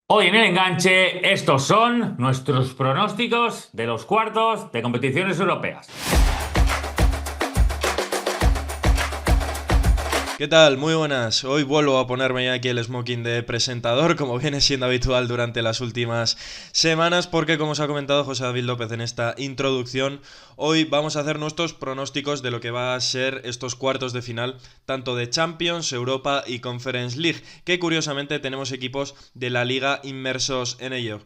Hoy en el enganche, estos son nuestros pronósticos de los cuartos de competiciones europeas. ¿Qué tal? Muy buenas. Hoy vuelvo a ponerme ya aquí el smoking de presentador, como viene siendo habitual durante las últimas semanas, porque como os ha comentado José David López en esta introducción, hoy vamos a hacer nuestros pronósticos de lo que va a ser estos cuartos de final, tanto de Champions, Europa y Conference League, que curiosamente tenemos equipos de la liga inmersos en ellos.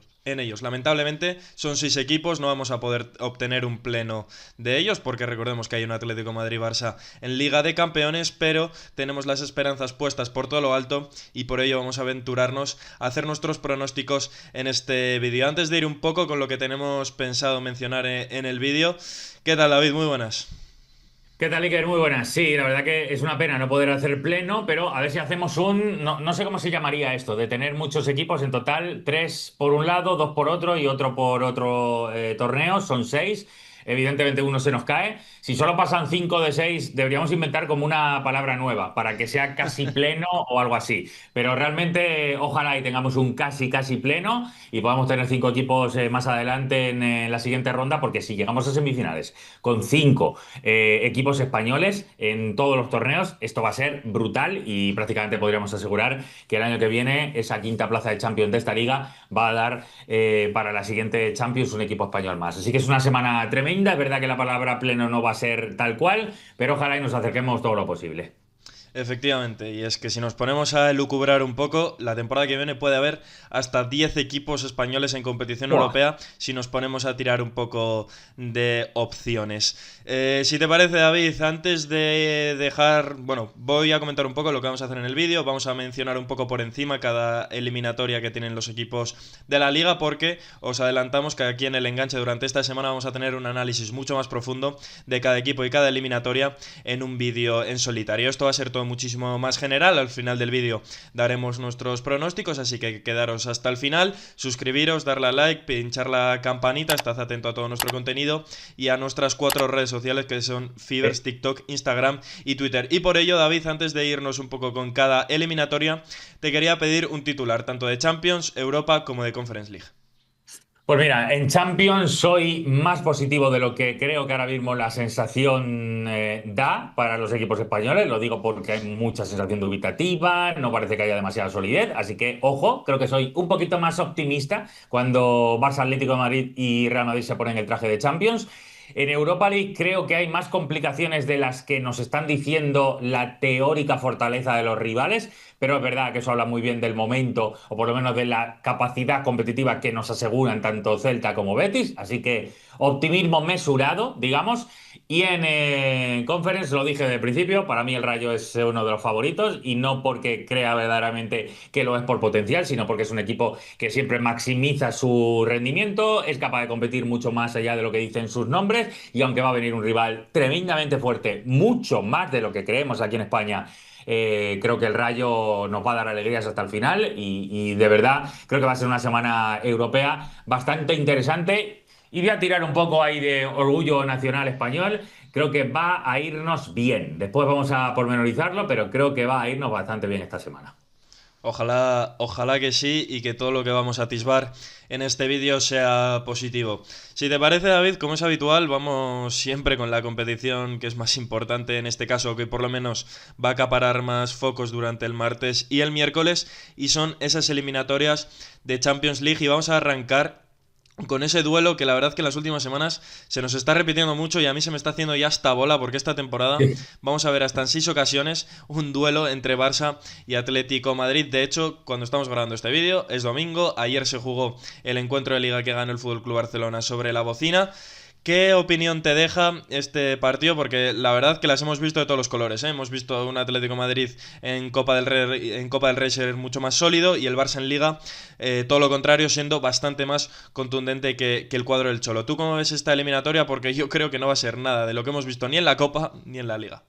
Lamentablemente son 6 equipos, no vamos a poder obtener un pleno de ellos porque recordemos que hay un Atlético Madrid-Barça en Liga de Campeones, pero tenemos las esperanzas puestas por todo lo alto y por ello vamos a aventurarnos a hacer nuestros pronósticos en este vídeo. Antes de ir un poco con lo que tenemos pensado mencionar en el vídeo, ¿qué tal, David? Muy buenas. ¿Qué tal, Iker? Muy buenas. Sí, la verdad que es una pena no poder hacer pleno, pero a ver si hacemos no sé cómo se llamaría esto, de tener muchos equipos en total, tres por un lado, dos por otro y otro por otro torneo, son seis. Evidentemente uno se nos cae. Si solo pasan 5 de 6, deberíamos inventar como una palabra nueva para que sea casi pleno o algo así. Pero realmente ojalá y tengamos un casi casi pleno y podamos tener 5 equipos más adelante en la siguiente ronda, porque si llegamos a semifinales con 5 equipos españoles en todos los torneos, esto va a ser brutal y prácticamente podríamos asegurar que el año que viene esa quinta plaza de Champions de esta liga va a dar para la siguiente Champions un equipo español más. Así que es una semana tremenda. Es verdad que la palabra pleno no va a ser tal cual, pero ojalá y nos acerquemos todo lo posible. Efectivamente, y es que si nos ponemos a elucubrar un poco, la temporada que viene puede haber hasta 10 equipos españoles en competición ¡Buah! europea si nos ponemos a tirar un poco de opciones. Si te parece, David, antes de dejar, bueno, voy a comentar un poco lo que vamos a hacer en el vídeo, vamos a mencionar un poco por encima cada eliminatoria que tienen los equipos de la liga, porque os adelantamos que aquí en el enganche durante esta semana vamos a tener un análisis mucho más profundo de cada equipo y cada eliminatoria en un vídeo en solitario. Esto va a ser todo muchísimo más general. Al final del vídeo daremos nuestros pronósticos, así que quedaros hasta el final, suscribiros, darle a like, pinchar la campanita, estad atento a todo nuestro contenido y a nuestras 4 redes sociales que son Fibers, TikTok, Instagram y Twitter. Y por ello, David, antes de irnos un poco con cada eliminatoria, te quería pedir un titular tanto de Champions, Europa como de Conference League. Pues mira, en Champions soy más positivo de lo que creo que ahora mismo la sensación da para los equipos españoles. Lo digo porque hay mucha sensación dubitativa, no parece que haya demasiada solidez. Así que, ojo, creo que soy un poquito más optimista cuando Barça, Atlético de Madrid y Real Madrid se ponen el traje de Champions. En Europa League creo que hay más complicaciones de las que nos están diciendo la teórica fortaleza de los rivales, pero es verdad que eso habla muy bien del momento, o por lo menos de la capacidad competitiva que nos aseguran tanto Celta como Betis, así que optimismo mesurado, digamos. Y en Conference, lo dije desde el principio, para mí el Rayo es uno de los favoritos, y no porque crea verdaderamente que lo es por potencial, sino porque es un equipo que siempre maximiza su rendimiento, es capaz de competir mucho más allá de lo que dicen sus nombres, y aunque va a venir un rival tremendamente fuerte, mucho más de lo que creemos aquí en España, creo que el Rayo nos va a dar alegrías hasta el final y de verdad creo que va a ser una semana europea bastante interesante. Y voy a tirar un poco ahí de orgullo nacional español. Creo que va a irnos bien. Después vamos a pormenorizarlo, pero creo que va a irnos bastante bien esta semana. Ojalá, ojalá que sí y que todo lo que vamos a atisbar en este vídeo sea positivo. Si te parece, David, como es habitual, vamos siempre con la competición que es más importante en este caso, que por lo menos va a acaparar más focos durante el martes y el miércoles, y son esas eliminatorias de Champions League, y vamos a arrancar con ese duelo que la verdad que en las últimas semanas se nos está repitiendo mucho y a mí se me está haciendo ya hasta bola, porque esta temporada vamos a ver hasta en 6 ocasiones un duelo entre Barça y Atlético Madrid. De hecho, cuando estamos grabando este vídeo es domingo, ayer se jugó el encuentro de liga que ganó el FC Barcelona sobre la Bocina. ¿Qué opinión te deja este partido? Porque la verdad que las hemos visto de todos los colores, ¿eh? Hemos visto un Atlético Madrid en Copa del Rey ser mucho más sólido, y el Barça en Liga todo lo contrario, siendo bastante más contundente que el cuadro del Cholo. ¿Tú cómo ves esta eliminatoria? Porque yo creo que no va a ser nada de lo que hemos visto ni en la Copa ni en la Liga.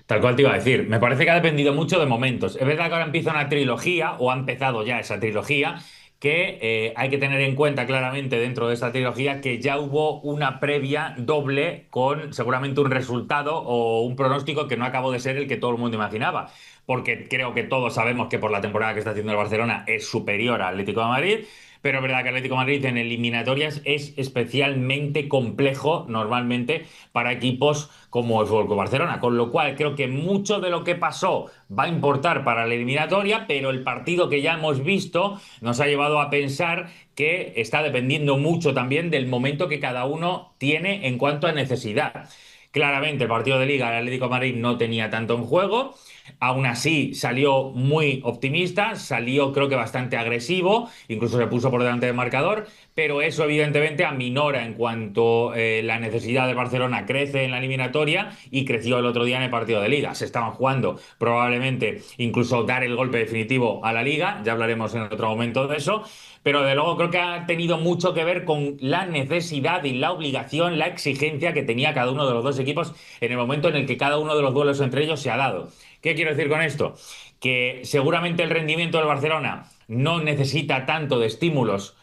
Tal cual te iba a decir. Me parece que ha dependido mucho de momentos. Es verdad que ahora empieza una trilogía, o ha empezado ya esa trilogía, que hay que tener en cuenta claramente dentro de esta trilogía que ya hubo una previa doble con seguramente un resultado o un pronóstico que no acabó de ser el que todo el mundo imaginaba. porque creo que todos sabemos que por la temporada que está haciendo el Barcelona es superior al Atlético de Madrid. Pero es verdad que el Atlético de Madrid en eliminatorias es especialmente complejo normalmente para equipos como el Fútbol Club Barcelona. Con lo cual creo que mucho de lo que pasó va a importar para la eliminatoria, pero el partido que ya hemos visto nos ha llevado a pensar que está dependiendo mucho también del momento que cada uno tiene en cuanto a necesidad. Claramente el partido de Liga, el Atlético de Madrid no tenía tanto en juego. Aún así, salió muy optimista, salió creo que bastante agresivo, incluso se puso por delante del marcador, pero eso evidentemente aminora en cuanto la necesidad del Barcelona crece en la eliminatoria y creció el otro día en el partido de Liga. Se estaban jugando probablemente incluso dar el golpe definitivo a la Liga, ya hablaremos en otro momento de eso, pero de luego creo que ha tenido mucho que ver con la necesidad y la obligación, la exigencia que tenía cada uno de los dos equipos en el momento en el que cada uno de los duelos entre ellos se ha dado. ¿Qué quiero decir con esto? Que seguramente el rendimiento del Barcelona no necesita tanto de estímulos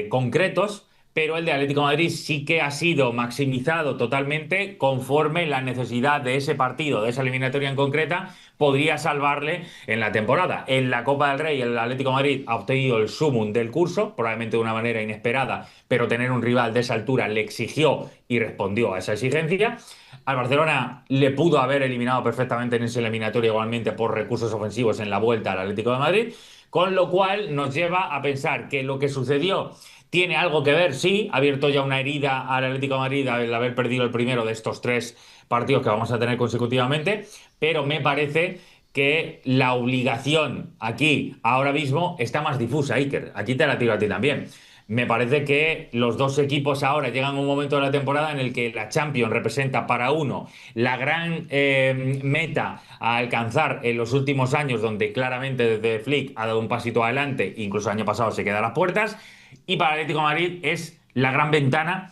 concretos, pero el de Atlético de Madrid sí que ha sido maximizado totalmente conforme la necesidad de ese partido, de esa eliminatoria en concreta, podría salvarle en la temporada. En la Copa del Rey, el Atlético de Madrid ha obtenido el sumum del curso, probablemente de una manera inesperada, pero tener un rival de esa altura le exigió y respondió a esa exigencia. Al Barcelona le pudo haber eliminado perfectamente en esa eliminatoria igualmente por recursos ofensivos en la vuelta al Atlético de Madrid, con lo cual nos lleva a pensar que lo que sucedió tiene algo que ver, sí, ha abierto ya una herida al Atlético de Madrid al haber perdido el primero de estos tres partidos que vamos a tener consecutivamente, pero me parece que la obligación aquí, ahora mismo, está más difusa, Iker. Aquí te la tiro a ti también. Me parece que los dos equipos ahora llegan a un momento de la temporada en el que la Champions representa para uno la gran meta a alcanzar en los últimos años, donde claramente desde Flick ha dado un pasito adelante, incluso el año pasado se queda a las puertas, y para el Atlético de Madrid es la gran ventana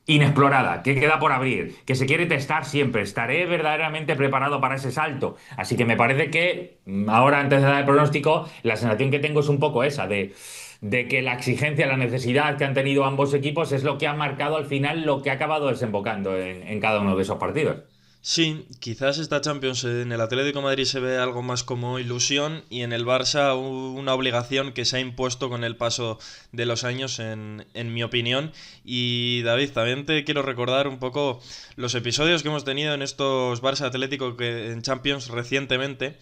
inexplorada, que queda por abrir, que se quiere testar siempre. Estaré verdaderamente preparado para ese salto. Así que me parece que ahora, antes de dar el pronóstico, la sensación que tengo es un poco esa, de que la exigencia, la necesidad que han tenido ambos equipos es lo que ha marcado al final lo que ha acabado desembocando en cada uno de esos partidos. Sí, quizás esta Champions en el Atlético de Madrid se ve algo más como ilusión y en el Barça una obligación que se ha impuesto con el paso de los años, en mi opinión. Y David, también te quiero recordar un poco los episodios que hemos tenido en estos Barça Atlético que en Champions recientemente.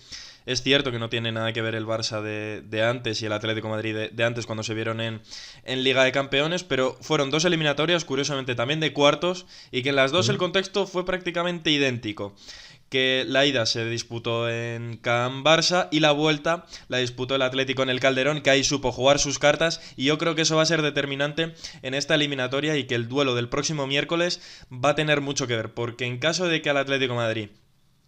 Es cierto que no tiene nada que ver el Barça de antes y el Atlético de Madrid de antes cuando se vieron en Liga de Campeones, pero fueron dos eliminatorias, curiosamente también de cuartos, y que en las dos el Ujú. contexto fue prácticamente idéntico. Que la ida se disputó en Can Barça y la vuelta la disputó el Atlético en el Calderón, que ahí supo jugar sus cartas, y yo creo que eso va a ser determinante en esta eliminatoria y que el duelo del próximo miércoles va a tener mucho que ver, porque en caso de que al Atlético de Madrid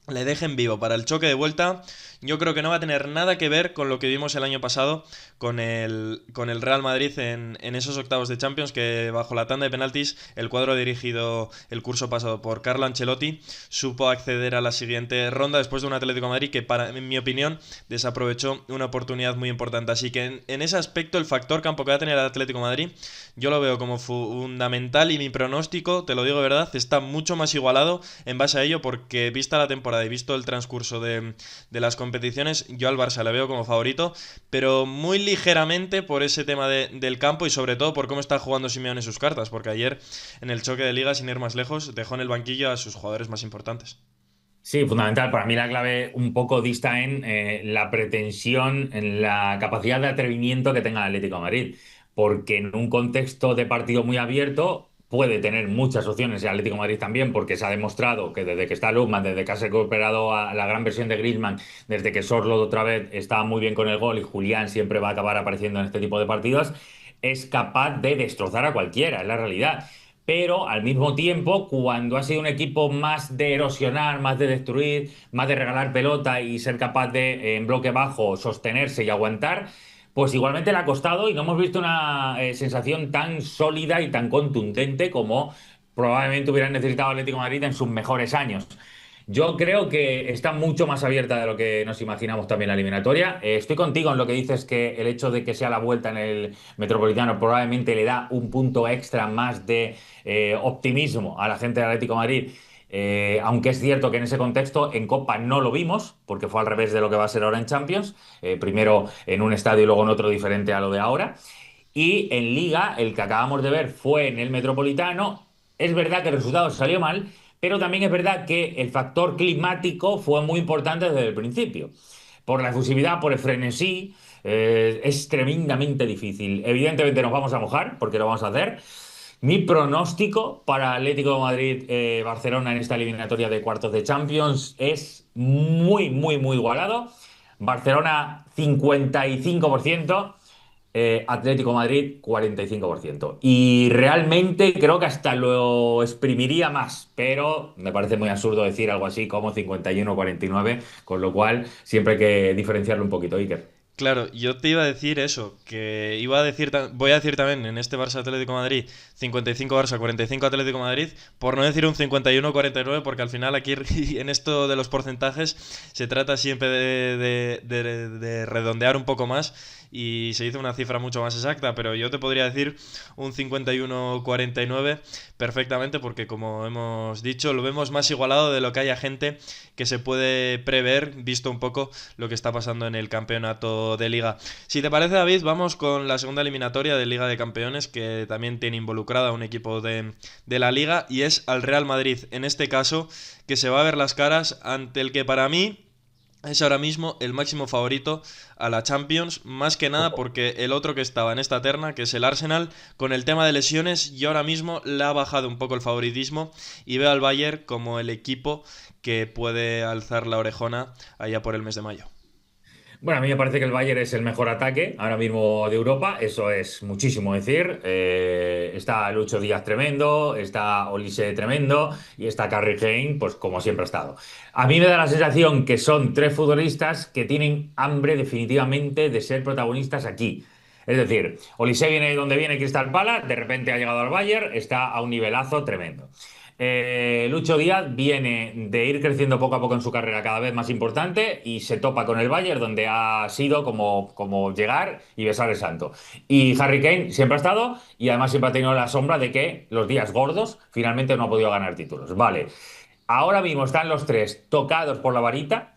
le dejen vivo para el choque de vuelta, yo creo que no va a tener nada que ver con lo que vimos el año pasado con el Real Madrid en esos octavos de Champions, que bajo la tanda de penaltis el cuadro dirigido el curso pasado por Carlo Ancelotti supo acceder a la siguiente ronda después de un Atlético de Madrid que, en mi opinión, desaprovechó una oportunidad muy importante. Así que en ese aspecto el factor campo que va a tener el Atlético de Madrid yo lo veo como fundamental, y mi pronóstico, te lo digo de verdad, está mucho más igualado en base a ello, porque vista la temporada y visto el transcurso de las competiciones, yo al Barça le veo como favorito, pero muy ligeramente por ese tema del campo y sobre todo por cómo está jugando Simeone sus cartas, porque ayer en el choque de liga, sin ir más lejos, dejó en el banquillo a sus jugadores más importantes. Sí, fundamental. Para mí la clave un poco dista en la pretensión, en la capacidad de atrevimiento que tenga el Atlético de Madrid. Porque en un contexto de partido muy abierto puede tener muchas opciones el Atlético de Madrid también, porque se ha demostrado que desde que está Lookman, desde que ha recuperado a la gran versión de Griezmann, desde que Sorloth otra vez está muy bien con el gol y Julián siempre va a acabar apareciendo en este tipo de partidos, es capaz de destrozar a cualquiera, es la realidad. Pero al mismo tiempo, cuando ha sido un equipo más de erosionar, más de destruir, más de regalar pelota y ser capaz de, en bloque bajo, sostenerse y aguantar, pues igualmente le ha costado y no hemos visto una sensación tan sólida y tan contundente como probablemente hubieran necesitado Atlético de Madrid en sus mejores años. Yo creo que está mucho más abierta de lo que nos imaginamos también la eliminatoria. Estoy contigo en lo que dices, que el hecho de que sea la vuelta en el Metropolitano probablemente le da un punto extra más de optimismo a la gente del Atlético de Madrid. aunque es cierto que en ese contexto en Copa no lo vimos, porque fue al revés de lo que va a ser ahora en Champions, primero en un estadio y luego en otro diferente a lo de ahora. Y en Liga, el que acabamos de ver fue en el Metropolitano. Es verdad que el resultado salió mal, pero también es verdad que el factor climático fue muy importante desde el principio. Por la efusividad, por el frenesí, es tremendamente difícil. Evidentemente nos vamos a mojar, porque lo vamos a hacer. Mi pronóstico para Atlético de Madrid, Barcelona en esta eliminatoria de cuartos de Champions es muy, muy, muy igualado. Barcelona 55%, Atlético de Madrid 45%. Y realmente creo que hasta lo exprimiría más, pero me parece muy absurdo decir algo así como 51-49, con lo cual siempre hay que diferenciarlo un poquito, Iker. Claro, yo te iba a decir eso, que iba a decir, voy a decir también en este Barça Atlético de Madrid 55 Barça, 45 Atlético de Madrid, por no decir un 51-49, porque al final aquí en esto de los porcentajes se trata siempre de redondear un poco más y se dice una cifra mucho más exacta, pero yo te podría decir un 51-49 perfectamente, porque como hemos dicho, lo vemos más igualado de lo que haya gente que se puede prever, visto un poco lo que está pasando en el campeonato de Liga. Si te parece, David, vamos con la segunda eliminatoria de Liga de Campeones, que también tiene involucrada a un equipo de la Liga, y es al Real Madrid, en este caso, que se va a ver las caras ante el que para mí es ahora mismo el máximo favorito a la Champions, más que nada porque el otro que estaba en esta terna, que es el Arsenal, con el tema de lesiones, yo ahora mismo le ha bajado un poco el favoritismo y veo al Bayern como el equipo que puede alzar la orejona allá por el mes de mayo. Bueno, a mí me parece que el Bayern es el mejor ataque ahora mismo de Europa, eso es muchísimo decir. Está Lucho Díaz tremendo, está Olise tremendo y está Harry Kane, pues como siempre ha estado. A mí me da la sensación que son tres futbolistas que tienen hambre definitivamente de ser protagonistas aquí. Es decir, Olise viene de donde viene Crystal Palace, de repente ha llegado al Bayern, está a un nivelazo tremendo. Lucho Díaz viene de ir creciendo poco a poco en su carrera cada vez más importante y se topa con el Bayern, donde ha sido como llegar y besar el santo. Y Harry Kane siempre ha estado y además siempre ha tenido la sombra de que los días gordos finalmente no ha podido ganar títulos. Vale, ahora mismo están los tres tocados por la varita.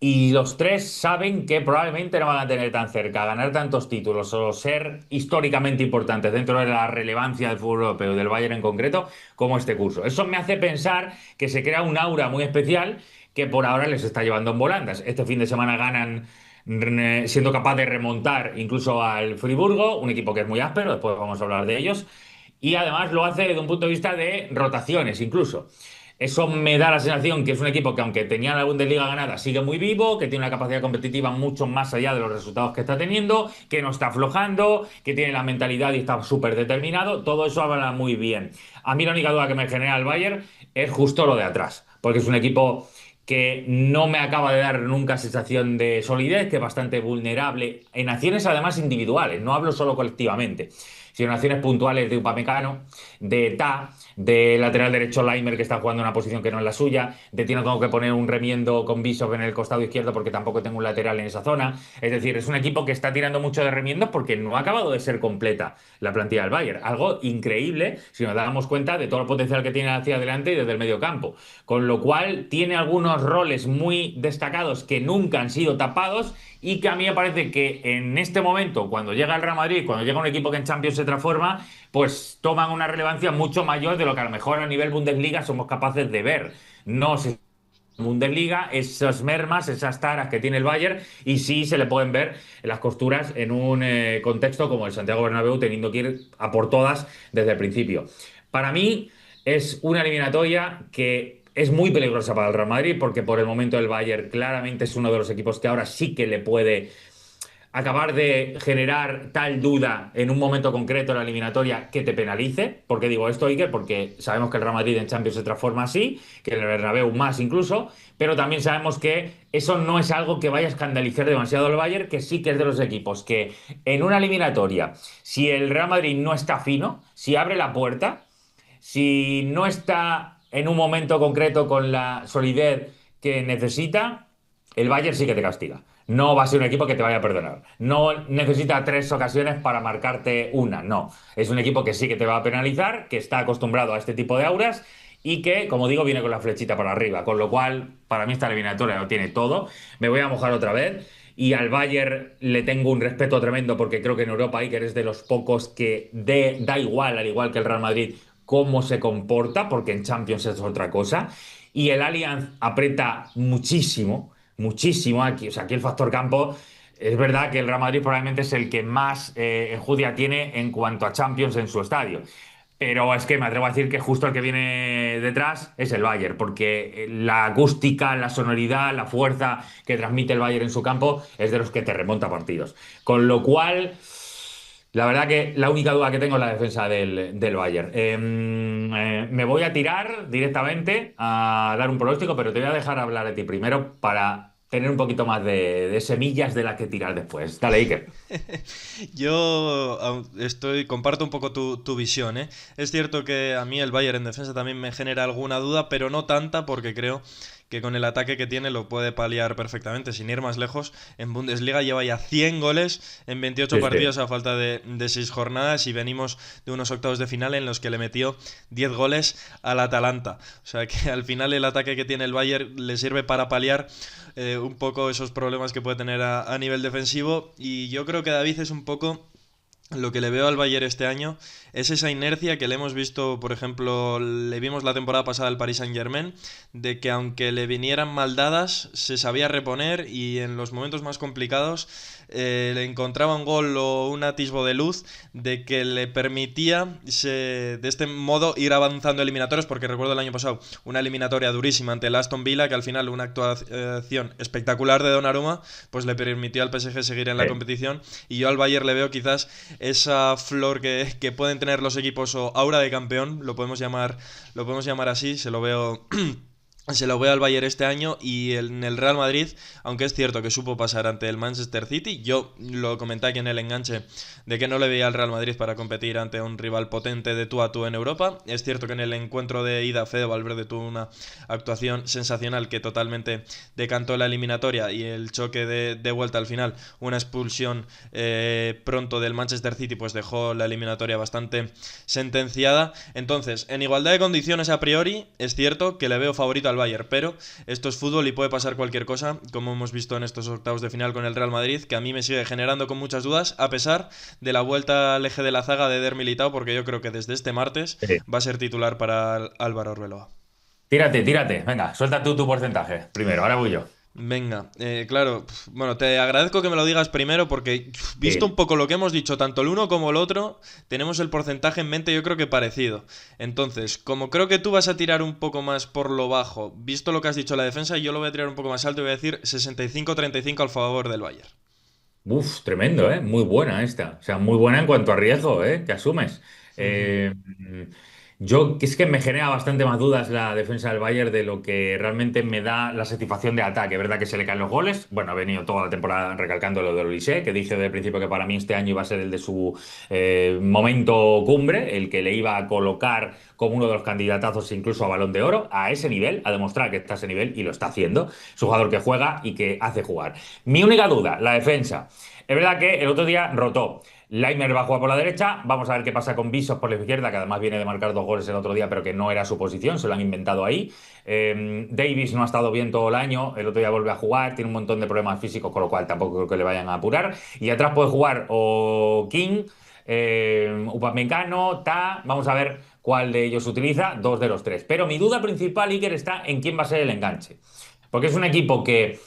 Y los tres saben que probablemente no van a tener tan cerca ganar tantos títulos o ser históricamente importantes dentro de la relevancia del fútbol europeo y del Bayern en concreto como este curso. Eso me hace pensar que se crea un aura muy especial que por ahora les está llevando en volandas. Este fin de semana ganan siendo capaz de remontar incluso al Friburgo, un equipo que es muy áspero, después vamos a hablar de ellos, y además lo hace desde un punto de vista de rotaciones incluso. Eso me da la sensación que es un equipo que, aunque tenía la Bundesliga ganada, sigue muy vivo, que tiene una capacidad competitiva mucho más allá de los resultados que está teniendo, que no está aflojando, que tiene la mentalidad y está súper determinado. Todo eso habla muy bien. A mí la única duda que me genera el Bayern es justo lo de atrás, porque es un equipo que no me acaba de dar nunca sensación de solidez, que es bastante vulnerable en acciones además individuales, no hablo solo colectivamente, sino en acciones puntuales de Upamecano, de Ta, de lateral derecho Laimer que está jugando en una posición que no es la suya, de ti no tengo que poner un remiendo con Bishop en el costado izquierdo porque tampoco tengo un lateral en esa zona. Es decir, es un equipo que está tirando mucho de remiendos porque no ha acabado de ser completa la plantilla del Bayern. Algo increíble si nos damos cuenta de todo el potencial que tiene hacia adelante y desde el medio campo. Con lo cual tiene algunos roles muy destacados que nunca han sido tapados y que a mí me parece que en este momento, cuando llega el Real Madrid, cuando llega un equipo que en Champions se transforma, pues toman una relevancia mucho mayor de lo que a lo mejor a nivel Bundesliga somos capaces de ver. No se Bundesliga, esas mermas, esas taras que tiene el Bayern, y sí se le pueden ver en las costuras en un contexto como el Santiago Bernabéu, teniendo que ir a por todas desde el principio. Para mí es una eliminatoria que es muy peligrosa para el Real Madrid, porque por el momento el Bayern claramente es uno de los equipos que ahora sí que le puede acabar de generar tal duda en un momento concreto en la eliminatoria que te penalice. ¿Por qué digo esto, Iker? Porque sabemos que el Real Madrid en Champions se transforma así, que el Bernabéu más incluso, pero también sabemos que eso no es algo que vaya a escandalizar demasiado al Bayern, que sí que es de los equipos que en una eliminatoria, si el Real Madrid no está fino, si abre la puerta, si no está en un momento concreto con la solidez que necesita, el Bayern sí que te castiga. No va a ser un equipo que te vaya a perdonar. No necesita tres ocasiones para marcarte una, no. Es un equipo que sí que te va a penalizar, que está acostumbrado a este tipo de auras y que, como digo, viene con la flechita para arriba, con lo cual, para mí esta eliminatoria lo tiene todo. Me voy a mojar otra vez. Y al Bayern le tengo un respeto tremendo porque creo que en Europa Iker es de los pocos que da igual, al igual que el Real Madrid, cómo se comporta, porque en Champions es otra cosa. Y el Allianz aprieta muchísimo, muchísimo aquí. O sea, aquí el factor campo, es verdad que el Real Madrid probablemente es el que más enjundia tiene en cuanto a Champions en su estadio. Pero es que me atrevo a decir que justo el que viene detrás es el Bayern, porque la acústica, la sonoridad, la fuerza que transmite el Bayern en su campo es de los que te remonta partidos. Con lo cual, la verdad que la única duda que tengo es la defensa del Bayern. Me voy a tirar directamente a dar un pronóstico, pero te voy a dejar hablar a ti primero para tener un poquito más de semillas de las que tirar después. Dale, Iker. Yo comparto un poco tu visión, ¿eh? Es cierto que a mí el Bayern en defensa también me genera alguna duda, pero no tanta porque creo que con el ataque que tiene lo puede paliar perfectamente. Sin ir más lejos, en Bundesliga lleva ya 100 goles en 28 Sí, sí. partidos a falta de 6 jornadas y venimos de unos octavos de final en los que le metió 10 goles al Atalanta. O sea que al final el ataque que tiene el Bayern le sirve para paliar un poco esos problemas que puede tener a nivel defensivo, y yo creo que David es un poco lo que le veo al Bayern este año, es esa inercia que le hemos visto, por ejemplo, le vimos la temporada pasada al Paris Saint-Germain, de que aunque le vinieran mal dadas, se sabía reponer y en los momentos más complicados le encontraba un gol o un atisbo de luz de que le permitía de este modo ir avanzando eliminatorios, porque recuerdo el año pasado una eliminatoria durísima ante el Aston Villa, que al final una actuación espectacular de Donnarumma pues le permitió al PSG seguir en la Sí. competición, y yo al Bayern le veo quizás esa flor que pueden tener los equipos, o aura de campeón, lo podemos llamar así, se lo veo. Se lo veo al Bayern este año, y en el Real Madrid, aunque es cierto que supo pasar ante el Manchester City, yo lo comenté aquí en el enganche de que no le veía al Real Madrid para competir ante un rival potente de tú a tú en Europa. Es cierto que en el encuentro de ida Fede Valverde tuvo una actuación sensacional que totalmente decantó la eliminatoria, y el choque de vuelta al final, una expulsión pronto del Manchester City, pues dejó la eliminatoria bastante sentenciada. Entonces, en igualdad de condiciones a priori, es cierto que le veo favorito al Bayern, pero esto es fútbol y puede pasar cualquier cosa, como hemos visto en estos octavos de final con el Real Madrid, que a mí me sigue generando con muchas dudas, a pesar de la vuelta al eje de la zaga de Eder Militao, porque yo creo que desde este martes Sí. va a ser titular para Álvaro Arbeloa. Tírate, tírate. Venga, suelta tú tu porcentaje. Primero, ahora voy yo. Venga, claro, bueno, te agradezco que me lo digas primero porque visto un Sí. poco lo que hemos dicho, tanto el uno como el otro, tenemos el porcentaje en mente, yo creo que parecido. Entonces, como creo que tú vas a tirar un poco más por lo bajo, visto lo que has dicho la defensa, yo lo voy a tirar un poco más alto y voy a decir 65-35 al favor del Bayern. Uf, tremendo, ¿eh? Muy buena esta. O sea, muy buena en cuanto a riesgo, ¿eh? Que asumes. Eh, yo, que es que me genera bastante más dudas la defensa del Bayern de lo que realmente me da la satisfacción de ataque. Es verdad que se le caen los goles. Bueno, ha venido toda la temporada recalcando lo de Olise, que dije desde el principio que para mí este año iba a ser el de su momento cumbre, el que le iba a colocar como uno de los candidatazos incluso a Balón de Oro, a ese nivel, a demostrar que está a ese nivel y lo está haciendo. Es un jugador que juega y que hace jugar. Mi única duda, la defensa. Es verdad que el otro día rotó. Laimer va a jugar por la derecha. Vamos a ver qué pasa con Visos por la izquierda, que además viene de marcar 2 goles el otro día, pero que no era su posición, se lo han inventado ahí. Davis no ha estado bien todo el año, el otro día vuelve a jugar, tiene un montón de problemas físicos, con lo cual tampoco creo que le vayan a apurar. Y atrás puede jugar o King, Upamecano, Ta. Vamos a ver cuál de ellos utiliza, dos de los tres. Pero mi duda principal, Iker, está en quién va a ser el enganche. Porque es un equipo que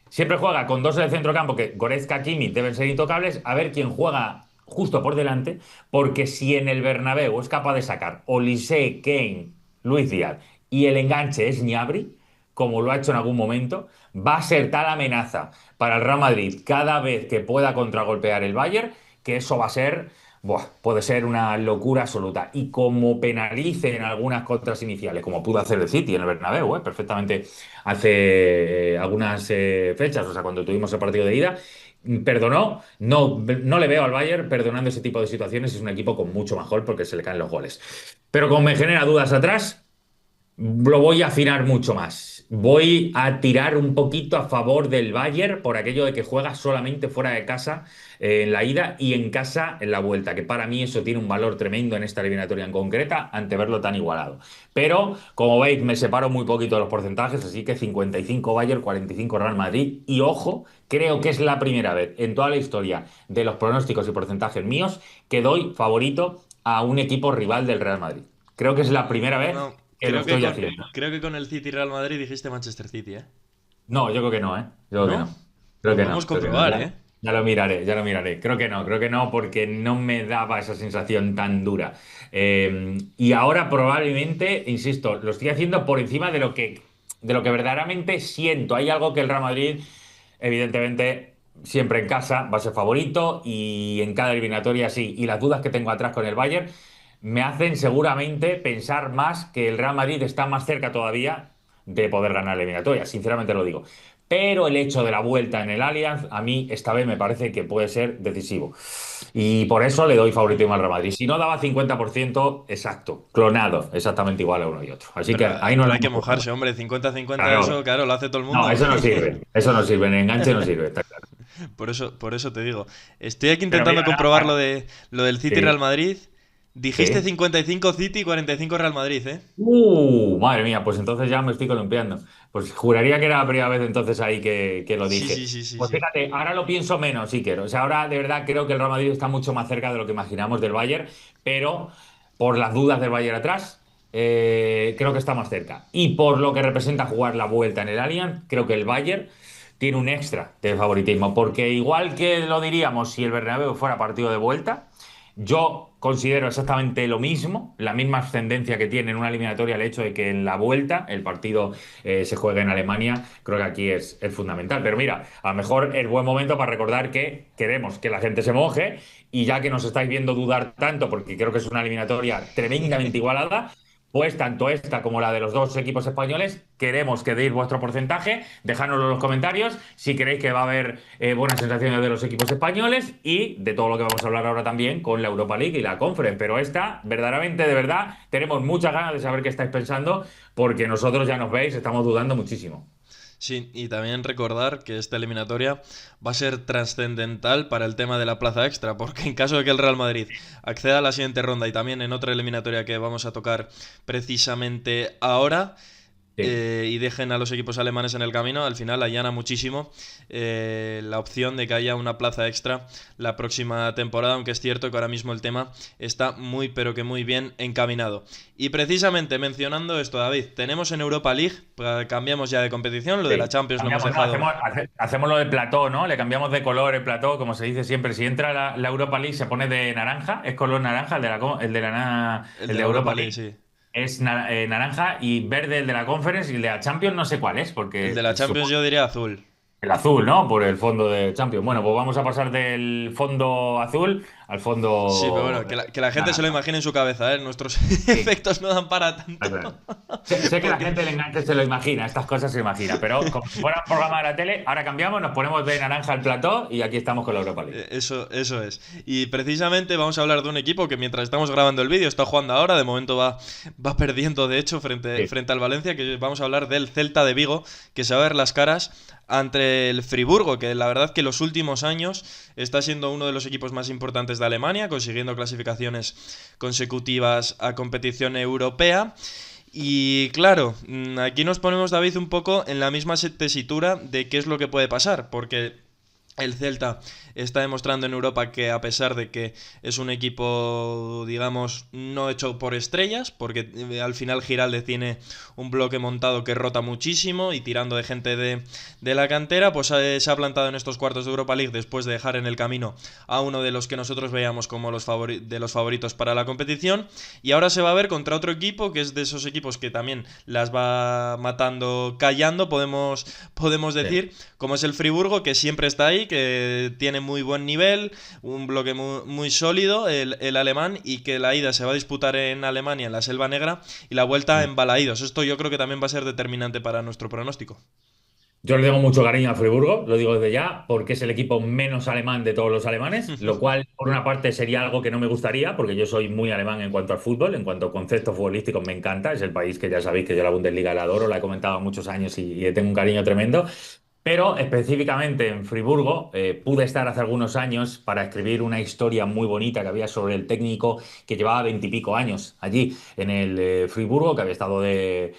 siempre juega con dos en el centro campo, que Goretzka, Kimmich deben ser intocables, a ver quién juega justo por delante, porque si en el Bernabéu es capaz de sacar Olise, Kane, Luis Díaz y el enganche es Gnabry, como lo ha hecho en algún momento, va a ser tal amenaza para el Real Madrid cada vez que pueda contragolpear el Bayern, que eso va a ser, buah, puede ser una locura absoluta. Y como penalice en algunas contras iniciales, como pudo hacer el City en el Bernabéu, perfectamente hace algunas fechas, o sea, cuando tuvimos el partido de ida, perdonó. No, no le veo al Bayern perdonando ese tipo de situaciones. Es un equipo con mucho mejor porque se le caen los goles. Pero como me genera dudas atrás, lo voy a afinar mucho más. Voy a tirar un poquito a favor del Bayern por aquello de que juega solamente fuera de casa en la ida y en casa en la vuelta, que para mí eso tiene un valor tremendo en esta eliminatoria en concreta ante verlo tan igualado. Pero, como veis, me separo muy poquito de los porcentajes, así que 55 Bayern, 45 Real Madrid. Y ojo, creo que es la primera vez en toda la historia de los pronósticos y porcentajes míos que doy favorito a un equipo rival del Real Madrid. Creo que es la primera vez No, que lo estoy haciendo. creo que con el City Real Madrid dijiste Manchester City, ¿eh? No, yo creo que no, ¿eh? Yo creo que ¿No? no. Lo Creo que podemos no, creo que no. comprobar, Ya, ¿eh? ya lo miraré, ya lo miraré. Creo que no, porque no me daba esa sensación tan dura. Y ahora probablemente, insisto, lo estoy haciendo por encima de lo que verdaderamente siento. Hay algo que el Real Madrid, evidentemente, siempre en casa va a ser favorito y en cada eliminatoria sí. Y las dudas que tengo atrás con el Bayern me hacen seguramente pensar más que el Real Madrid está más cerca todavía de poder ganar la eliminatoria, sinceramente lo digo. Pero el hecho de la vuelta en el Allianz, a mí esta vez me parece que puede ser decisivo. Y por eso le doy favoritismo al Real Madrid. Si no daba 50% exacto, clonado, exactamente igual a uno y otro. Así que ahí no Pero lo hay que hemos jugado. mojarse, hombre. 50-50, Claro. eso, claro, lo hace todo el No, mundo. eso no sirve. Eso no sirve. En enganche no sirve, está claro. Por eso te digo. Estoy aquí Pero intentando mira, comprobar nada, lo del City Real sí, Madrid. Dijiste sí. 55 City y 45 Real Madrid, ¿eh? Madre mía, pues entonces ya me estoy columpiando. Pues juraría que era la primera vez entonces ahí que lo Sí, dije. sí, sí, sí, Pues sí. fíjate, ahora lo pienso menos, sí quiero. O sea, ahora de verdad creo que el Real Madrid está mucho más cerca de lo que imaginamos del Bayern, pero por las dudas del Bayern atrás, creo que está más cerca. Y por lo que representa jugar la vuelta en el Allianz, creo que el Bayern tiene un extra de favoritismo, porque igual que lo diríamos si el Bernabéu fuera partido de vuelta, yo considero exactamente lo mismo, la misma ascendencia que tiene en una eliminatoria el hecho de que en la vuelta el partido se juegue en Alemania, creo que aquí es fundamental. Pero mira, a lo mejor es buen momento para recordar que queremos que la gente se moje y ya que nos estáis viendo dudar tanto, porque creo que es una eliminatoria tremendamente igualada, pues tanto esta como la de los dos equipos españoles, queremos que deis vuestro porcentaje, dejádnoslo en los comentarios si creéis que va a haber buenas sensaciones de los equipos españoles y de todo lo que vamos a hablar ahora también con la Europa League y la Conference. Pero esta, verdaderamente, de verdad, tenemos muchas ganas de saber qué estáis pensando porque nosotros ya nos veis, estamos dudando muchísimo. Sí, y también recordar que esta eliminatoria va a ser trascendental para el tema de la plaza extra, porque en caso de que el Real Madrid acceda a la siguiente ronda y también en otra eliminatoria que vamos a tocar precisamente ahora, Sí. y dejen a los equipos alemanes en el camino, al final allana muchísimo la opción de que haya una plaza extra la próxima temporada, aunque es cierto que ahora mismo el tema está muy pero que muy bien encaminado. Y precisamente mencionando esto, David, tenemos en Europa League, cambiamos ya de competición, lo de la Sí, Champions lo hemos cambiamos, no, dejado. hacemos lo de plató, ¿no? Le cambiamos de color el plató, como se dice siempre. Si entra la Europa League se pone de naranja, es color naranja El el de de la Europa Europa League, League. sí. Es naranja y verde el de la Conference y el de la Champions no sé cuál es, El de porque la Champions yo diría azul. el azul, ¿no? Por el fondo de Champions. Bueno, pues vamos a pasar del fondo azul al Sí, pero fondo bueno, que la gente se lo naranja. imagine en su cabeza, ¿eh? Nuestros Sí. efectos no dan para Está tanto. claro. Sé que la Porque gente del enganche se lo imagina, estas cosas se imagina, pero como si fuera un programa de la tele, ahora cambiamos, nos ponemos de naranja al plató y aquí estamos con la Europa League. Eso es. Y precisamente vamos a hablar de un equipo que mientras estamos grabando el vídeo está jugando ahora, de momento va perdiendo de hecho Sí. frente al Valencia, que vamos a hablar del Celta de Vigo, que se va a ver las caras ante el Friburgo, que la verdad que los últimos años está siendo uno de los equipos más importantes de Alemania, consiguiendo clasificaciones consecutivas a competición europea. Y claro, aquí nos ponemos, David, un poco en la misma tesitura de qué es lo que puede pasar, porque el Celta está demostrando en Europa que a pesar de que es un equipo, digamos, no hecho por estrellas, porque al final Giraldez tiene un bloque montado que rota muchísimo y tirando de gente de la cantera, pues se ha plantado en estos cuartos de Europa League después de dejar en el camino a uno de los que nosotros veíamos como de los favoritos para la competición, y ahora se va a ver contra otro equipo que es de esos equipos que también las va matando callando, podemos Sí. decir, como es el Friburgo, que siempre está ahí, que tiene muy buen nivel, un bloque muy sólido, el alemán, y que la ida se va a disputar en Alemania, en la Selva Negra, y la vuelta en Balaídos. Esto yo creo que también va a ser determinante para nuestro pronóstico. Yo le tengo mucho cariño a Friburgo, lo digo desde ya, porque es el equipo menos alemán de todos los alemanes, lo cual por una parte sería algo que no me gustaría, porque yo soy muy alemán en cuanto al fútbol, en cuanto a conceptos futbolísticos me encanta, es el país que ya sabéis que yo la Bundesliga la adoro, la he comentado muchos años y le tengo un cariño tremendo. Pero específicamente en Friburgo pude estar hace algunos años para escribir una historia muy bonita que había sobre el técnico que llevaba 20 y pico años allí en el Friburgo, que había estado de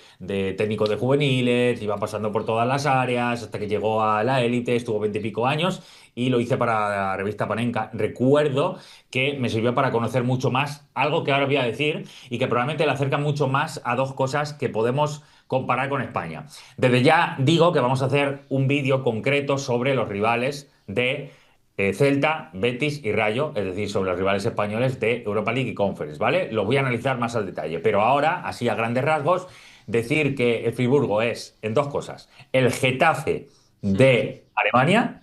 técnico de juveniles, iba pasando por todas las áreas hasta que llegó a la élite, estuvo 20 y pico años y lo hice para la revista Panenka. Recuerdo que me sirvió para conocer mucho más algo que ahora voy a decir y que probablemente le acerca mucho más a dos cosas que podemos comparar con España. Desde ya digo que vamos a hacer un vídeo concreto sobre los rivales de Celta, Betis y Rayo, es decir, sobre los rivales españoles de Europa League y Conference, ¿vale? Lo voy a analizar más al detalle, pero ahora, así a grandes rasgos, decir que el Friburgo es, en dos cosas, el Getafe de Alemania,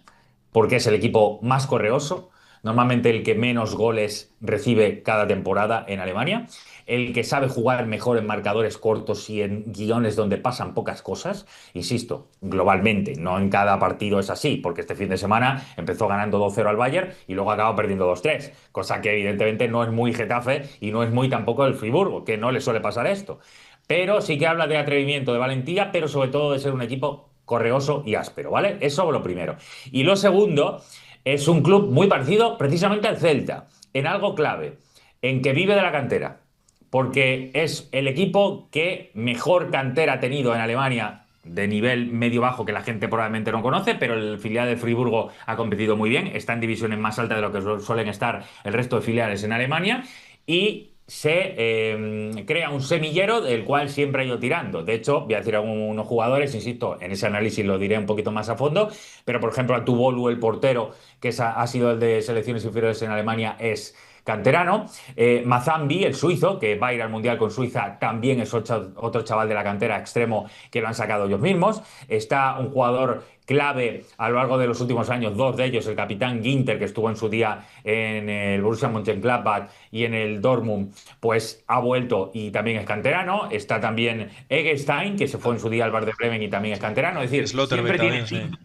porque es el equipo más correoso, normalmente el que menos goles recibe cada temporada en Alemania, el que sabe jugar mejor en marcadores cortos y en guiones donde pasan pocas cosas. Insisto, globalmente, no en cada partido es así, porque este fin de semana empezó ganando 2-0 al Bayern y luego acabó perdiendo 2-3, cosa que evidentemente no es muy Getafe y no es muy tampoco el Friburgo, que no le suele pasar esto. Pero sí que habla de atrevimiento, de valentía, pero sobre todo de ser un equipo correoso y áspero, ¿vale? Eso lo primero. Y lo segundo, es un club muy parecido precisamente al Celta, en algo clave, en que vive de la cantera, porque es el equipo que mejor cantera ha tenido en Alemania de nivel medio-bajo que la gente probablemente no conoce, pero el filial de Friburgo ha competido muy bien, está en divisiones más altas de lo que suelen estar el resto de filiales en Alemania y se crea un semillero del cual siempre ha ido tirando. De hecho, voy a decir algunos jugadores, insisto, en ese análisis lo diré un poquito más a fondo, pero por ejemplo, Tubolu, el portero, que ha sido el de selecciones inferiores en Alemania, es canterano. Mazambi, el suizo, que va a ir al Mundial con Suiza, también es otro chaval de la cantera extremo que lo han sacado ellos mismos. Está un jugador clave a lo largo de los últimos años, dos de ellos, el capitán Ginter, que estuvo en su día en el Borussia Mönchengladbach y en el Dortmund, pues ha vuelto y también es canterano. Está también Eggestein, que se fue en su día al Werder Bremen y también es canterano. Es decir, Slotterbeck siempre tiene también, sí.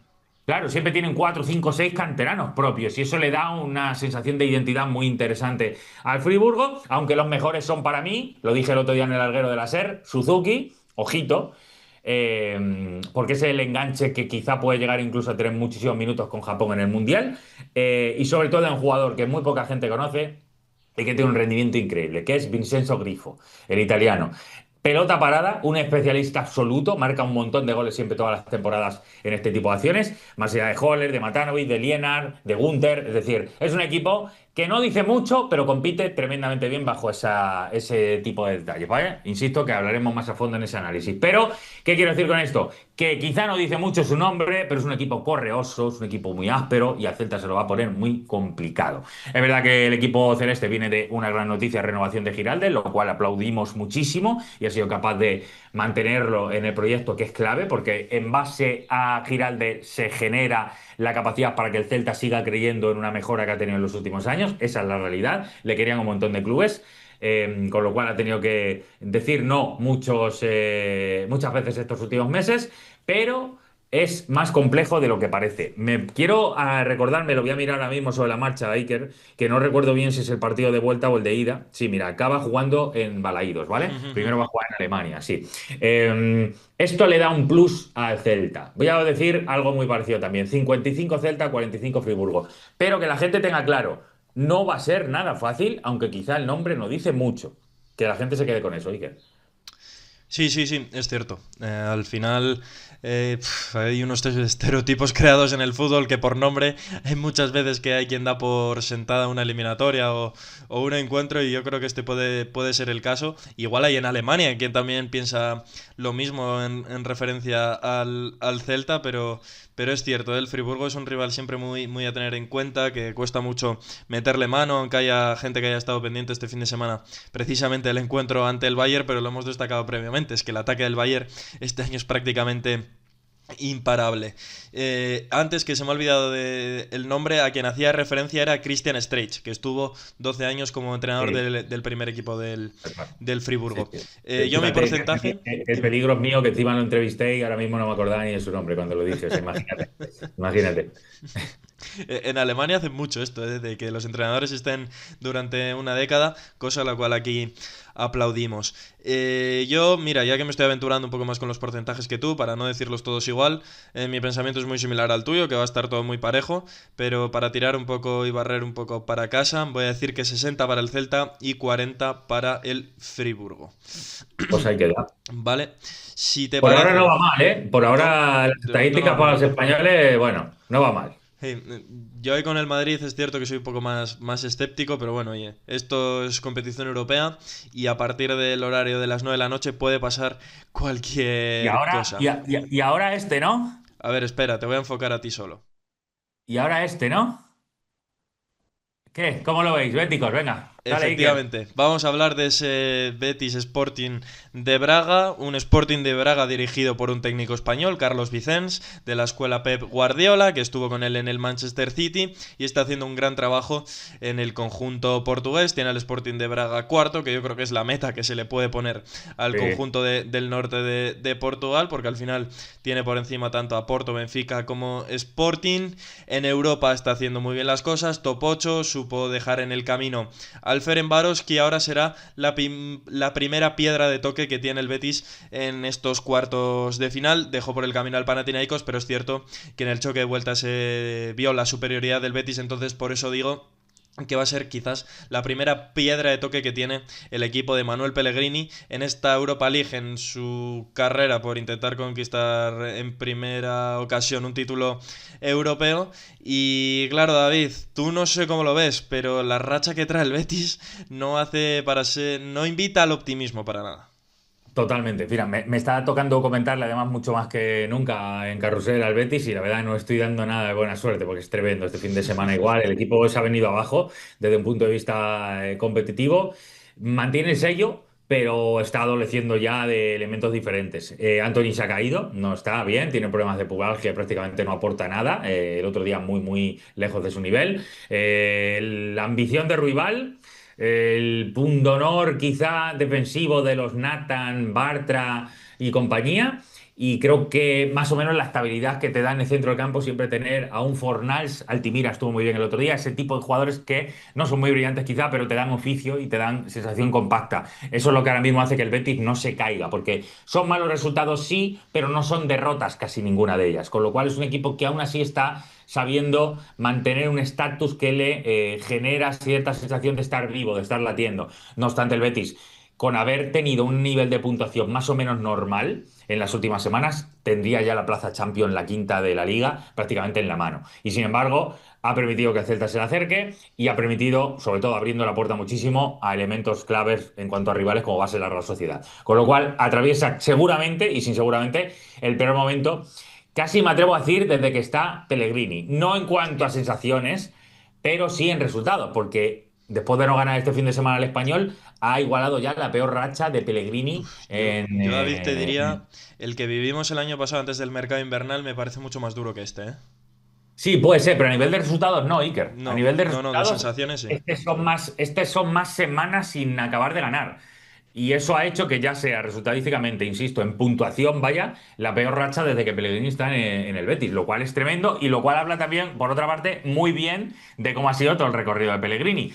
claro, siempre tienen 4, 5, 6 canteranos propios y eso le da una sensación de identidad muy interesante al Friburgo, aunque los mejores son para mí, lo dije el otro día en el larguero de la SER, Suzuki, ojito, porque es el enganche que quizá puede llegar incluso a tener muchísimos minutos con Japón en el Mundial, y sobre todo en un jugador que muy poca gente conoce y que tiene un rendimiento increíble, que es Vincenzo Grifo, el italiano. Pelota parada, un especialista absoluto, marca un montón de goles siempre todas las temporadas en este tipo de acciones, más allá de Holler, de Matanovic, de Lienard, de Gunther, es decir, es un equipo que no dice mucho, pero compite tremendamente bien bajo ese tipo de detalles, ¿vale? Insisto que hablaremos más a fondo en ese análisis. Pero, ¿qué quiero decir con esto? Que quizá no dice mucho su nombre, pero es un equipo correoso, es un equipo muy áspero y al Celta se lo va a poner muy complicado. Es verdad que el equipo celeste viene de una gran noticia, renovación de Giraldes, lo cual aplaudimos muchísimo y ha sido capaz de mantenerlo en el proyecto, que es clave, porque en base a Giraldes se genera la capacidad para que el Celta siga creyendo en una mejora que ha tenido en los últimos años. Esa es la realidad. Le querían un montón de clubes. Con lo cual ha tenido que decir no muchas veces estos últimos meses, pero es más complejo de lo que parece. Me quiero recordarme, lo voy a mirar ahora mismo sobre la marcha, Iker, que no recuerdo bien si es el partido de vuelta o el de ida. Sí, mira, acaba jugando en Balaídos, ¿vale? Primero va a jugar en Alemania, sí. Esto le da un plus al Celta. Voy a decir algo muy parecido también. 55 Celta, 45 Friburgo. Pero que la gente tenga claro, no va a ser nada fácil, aunque quizá el nombre no dice mucho. Que la gente se quede con eso, Iker. Sí, sí, sí, es cierto. Al final hay unos estereotipos creados en el fútbol que por nombre hay muchas veces que hay quien da por sentada una eliminatoria o un encuentro y yo creo que este puede ser el caso. Igual hay en Alemania quien también piensa lo mismo en referencia al Celta, pero es cierto, el Friburgo es un rival siempre muy, muy a tener en cuenta, que cuesta mucho meterle mano, aunque haya gente que haya estado pendiente este fin de semana precisamente del encuentro ante el Bayern, pero lo hemos destacado previamente, es que el ataque del Bayern este año es prácticamente imparable. Antes que se me ha olvidado el nombre, a quien hacía referencia era Christian Streich, que estuvo 12 años como entrenador Sí, del primer equipo del sí, Friburgo. sí. Yo mi Fíjate, porcentaje... el peligro es mío que encima lo entrevisté y ahora mismo no me acordaba ni de su nombre cuando lo dije. O sea, imagínate. Imagínate. En Alemania hacen mucho esto, de que los entrenadores estén durante una década, cosa a la cual aquí aplaudimos. Yo, mira, ya que me estoy aventurando un poco más con los porcentajes que tú, para no decirlos todos igual, mi pensamiento es muy similar al tuyo, que va a estar todo muy parejo, pero para tirar un poco y barrer un poco para casa, voy a decir que 60 para el Celta y 40 para el Friburgo. Pues ahí queda. ¿Vale? Si te Por ahora no parece... va mal, ¿eh? Por No, ahora las de momento no estadísticas va para mal. los españoles, bueno, no va mal. Sí, yo ahí con el Madrid es cierto que soy un poco más escéptico, pero bueno, oye, esto es competición europea y a partir del horario de las 9 de la noche puede pasar Y cualquier ahora, cosa. y ahora este, ¿no? A ver, espera, te voy a enfocar a ti solo. Y ahora este, ¿no? ¿Qué? ¿Cómo lo veis, béticos? Venga, dale, Iker. Efectivamente, vamos a hablar de ese Betis Sporting de Braga, un Sporting de Braga dirigido por un técnico español, Carlos Vicens, de la escuela Pep Guardiola, que estuvo con él en el Manchester City y está haciendo un gran trabajo en el conjunto portugués. Tiene al Sporting de Braga cuarto, que yo creo que es la meta que se le puede poner al Sí. conjunto del norte de Portugal, porque al final tiene por encima tanto a Porto, Benfica como Sporting. En Europa está haciendo muy bien las cosas, top 8, supo dejar en el camino al Ferencváros, que ahora será la primera piedra de toque que tiene el Betis en estos cuartos de final. Dejó por el camino al Panathinaikos, pero es cierto que en el choque de vuelta se vio la superioridad del Betis, entonces por eso digo que va a ser quizás la primera piedra de toque que tiene el equipo de Manuel Pellegrini en esta Europa League, en su carrera por intentar conquistar en primera ocasión un título europeo. Y claro, David, tú no sé cómo lo ves, pero la racha que trae el Betis no hace para ser, no invita al optimismo para nada. Totalmente. Mira, me está tocando comentarle además mucho más que nunca en Carrusel al Betis y la verdad no estoy dando nada de buena suerte porque es tremendo este fin de semana igual. El equipo se ha venido abajo desde un punto de vista competitivo. Mantiene el sello, pero está adoleciendo ya de elementos diferentes. Anthony se ha caído, no está bien, tiene problemas de pubalgia, prácticamente no aporta nada. El otro día muy, muy lejos de su nivel. La ambición de Ruibal. El pundonor quizá defensivo de los Nathan, Bartra y compañía. Y creo que más o menos la estabilidad que te da en el centro del campo siempre tener a un Fornals, Altimira estuvo muy bien el otro día, ese tipo de jugadores que no son muy brillantes quizá, pero te dan oficio y te dan sensación compacta. Eso es lo que ahora mismo hace que el Betis no se caiga, porque son malos resultados sí, pero no son derrotas casi ninguna de ellas. Con lo cual es un equipo que aún así está sabiendo mantener un estatus que le genera cierta sensación de estar vivo, de estar latiendo. No obstante, el Betis, con haber tenido un nivel de puntuación más o menos normal en las últimas semanas, tendría ya la plaza Champions, la quinta de la liga, prácticamente en la mano. Y sin embargo, ha permitido que el Celta se le acerque y ha permitido, sobre todo abriendo la puerta muchísimo, a elementos claves en cuanto a rivales como va a ser la Real Sociedad. Con lo cual, atraviesa seguramente, y sin seguramente, el peor momento. Casi me atrevo a decir desde que está Pellegrini. No en cuanto a sensaciones, pero sí en resultados, porque después de no ganar este fin de semana al Español, ha igualado ya la peor racha de Pellegrini Uf, en... yo David te diría, el que vivimos el año pasado antes del mercado invernal me parece mucho más duro que este, ¿eh? Sí, puede ser, pero a nivel de resultados no, Iker. A No, nivel de no, de resultados, sensaciones sí. estos son más semanas sin acabar de ganar. Y eso ha hecho que ya sea resultadísticamente, insisto, en puntuación, vaya, la peor racha desde que Pellegrini está en el Betis, lo cual es tremendo y lo cual habla también, por otra parte, muy bien de cómo ha sido todo el recorrido de Pellegrini.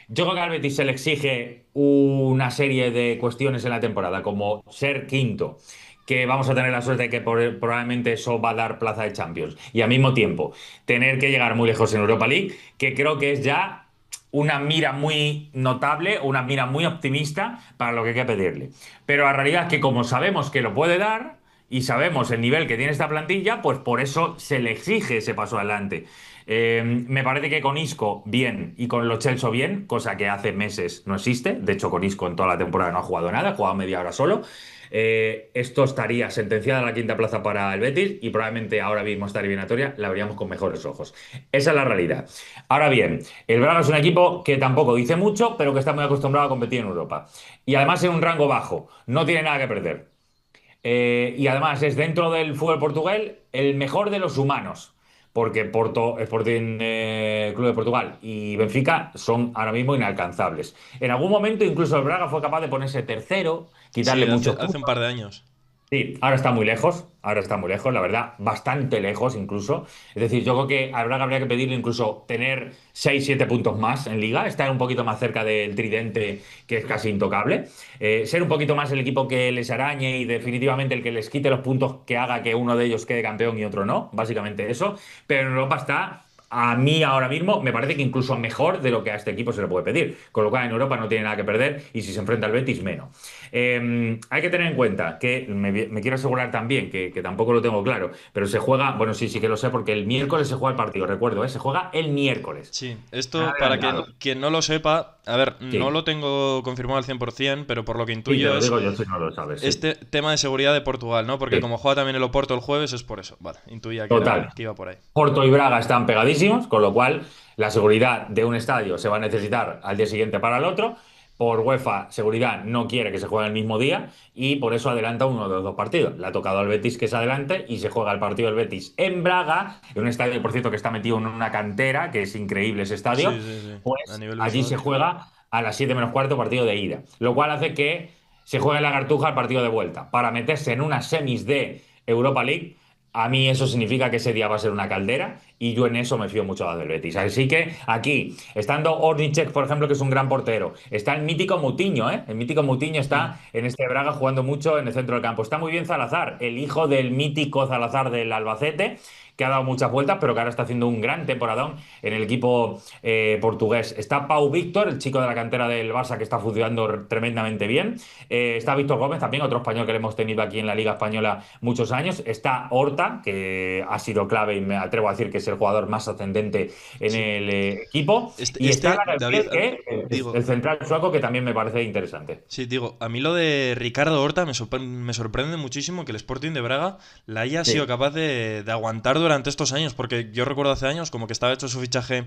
Yo creo que al Betis se le exige una serie de cuestiones en la temporada, como ser quinto, que vamos a tener la suerte de que probablemente eso va a dar plaza de Champions, y al mismo tiempo tener que llegar muy lejos en Europa League, que creo que es ya una mira muy notable, una mira muy optimista para lo que hay que pedirle. Pero la realidad es que como sabemos que lo puede dar y sabemos el nivel que tiene esta plantilla, pues por eso se le exige ese paso adelante. Me parece que con Isco bien y con Lo Celso bien, cosa que hace meses no existe. De hecho, con Isco en toda la temporada no ha jugado nada, ha jugado media hora solo. Esto estaría sentenciada a la quinta plaza para el Betis y probablemente ahora mismo esta eliminatoria la veríamos con mejores ojos. Esa es la realidad. Ahora bien, el Braga es un equipo que tampoco dice mucho, pero que está muy acostumbrado a competir en Europa. Y además en un rango bajo. No tiene nada que perder. Y además es dentro del fútbol portugués el mejor de los humanos, porque Porto, Sporting Club de Portugal y Benfica son ahora mismo inalcanzables. En algún momento incluso el Braga fue capaz de ponerse tercero, Sí, quitarle hace, muchos hace un puntos. par de años. Sí, ahora está muy lejos, la verdad, bastante lejos incluso. Es decir, yo creo que a Braga habría que pedirle incluso tener 6 7 puntos más en liga, estar un poquito más cerca del tridente, que es casi intocable. Ser un poquito más el equipo que les arañe y definitivamente el que les quite los puntos que haga que uno de ellos quede campeón y otro no, básicamente eso. Pero en Europa está, a mí ahora mismo, me parece que incluso mejor de lo que a este equipo se le puede pedir. Con lo cual en Europa no tiene nada que perder y si se enfrenta al Betis, menos. Hay que tener en cuenta que me quiero asegurar también, que tampoco lo tengo claro, pero se juega, bueno, sí, sí que lo sé, porque el miércoles se juega el partido, recuerdo, ¿eh? Se juega el miércoles. Sí, Me han esto para adelantado. quien no lo sepa, a ver, no Sí, lo tengo confirmado al 100%, pero por lo que sí, te intuyo lo es digo yo si no lo sabes, sí. este tema de seguridad de Portugal, ¿no? Porque Sí, como juega también el Oporto el jueves, es por eso. Vale, intuía total. que iba por ahí. Porto y Braga están pegadísimos, con lo cual la seguridad de un estadio se va a necesitar al día siguiente para el otro. Por UEFA, seguridad no quiere que se juegue el mismo día y por eso adelanta uno de los dos partidos. Le ha tocado al Betis que se adelante y se juega el partido del Betis en Braga, en un estadio, por cierto, que está metido en una cantera, que es increíble ese estadio. Sí, sí, sí. A Pues nivel allí visual. se juega a las 7 menos cuarto partido de ida, lo cual hace que se juegue en la Cartuja el partido de vuelta para meterse en unas semis de Europa League. A mí eso significa que ese día va a ser una caldera y yo en eso me fío mucho del Betis. Así que aquí, estando Ornicek, por ejemplo, que es un gran portero, está el mítico Mutiño, ¿eh? El mítico Mutiño Mm. está en este Braga jugando mucho en el centro del campo. Está muy bien Salazar, el hijo del mítico Salazar del Albacete, que ha dado muchas vueltas, pero que ahora está haciendo un gran temporadón en el equipo portugués. Está Pau Víctor, el chico de la cantera del Barça, que está funcionando tremendamente bien. Está Víctor Gómez, también otro español que le hemos tenido aquí en la Liga Española muchos años. Está Horta, que ha sido clave y me atrevo a decir que es el jugador más ascendente en Sí. el equipo. Y está David, Lagerbielke, que es digo, el central sueco, que también me parece interesante. sí, digo, a mí lo de Ricardo Horta me sorprende muchísimo que el Sporting de Braga la haya sido Sí, capaz de aguantar durante estos años, porque yo recuerdo hace años como que estaba hecho su fichaje